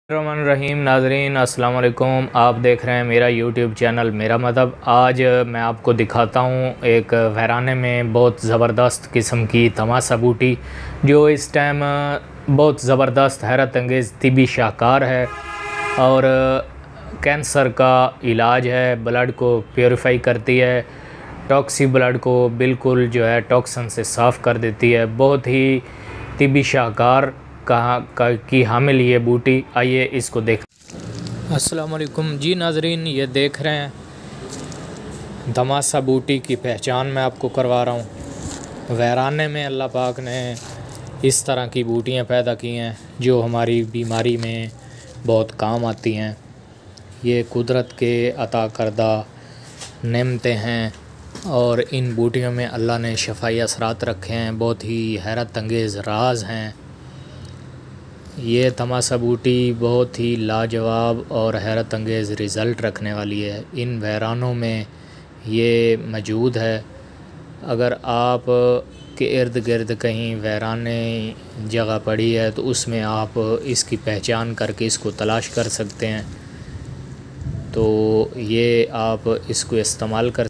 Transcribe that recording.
रहमान रहीम नाजरीन अस्सलाम वालेकुम। आप देख रहे हैं मेरा यूट्यूब चैनल मेरा मदब। आज मैं आपको दिखाता हूँ एक वीराने में बहुत ज़बरदस्त किस्म की तमाशा बूटी जो इस टाइम बहुत ज़बरदस्त हैरत अंगेज़ तिबी शाहकार है और कैंसर का इलाज है। ब्लड को प्योरीफाई करती है, टॉक्सी ब्लड को बिल्कुल जो है टॉक्सन से साफ़ कर देती है। बहुत ही तिबी शाहकार की हामिल ये बूटी। आइए इसको देख। अस्सलाम वालेकुम जी नाजरीन, ये देख रहे हैं तमाशा बूटी की पहचान मैं आपको करवा रहा हूँ। वीराने में अल्लाह पाक ने इस तरह की बूटियाँ पैदा की हैं जो हमारी बीमारी में बहुत काम आती हैं। ये कुदरत के अता करदा नेमतें हैं और इन बूटियों में अल्लाह ने शफ़ाई असरात रखे हैं। बहुत ही हैरत अंगेज़ राज हैं। ये तमाशा बूटी बहुत ही लाजवाब और हैरत अंगेज़ रिज़ल्ट रखने वाली है। इन वीरानों में ये मौजूद है। अगर आप के इर्द गिर्द कहीं वीराने जगह पड़ी है तो उसमें आप इसकी पहचान करके इसको तलाश कर सकते हैं। तो ये आप इसको इस्तेमाल कर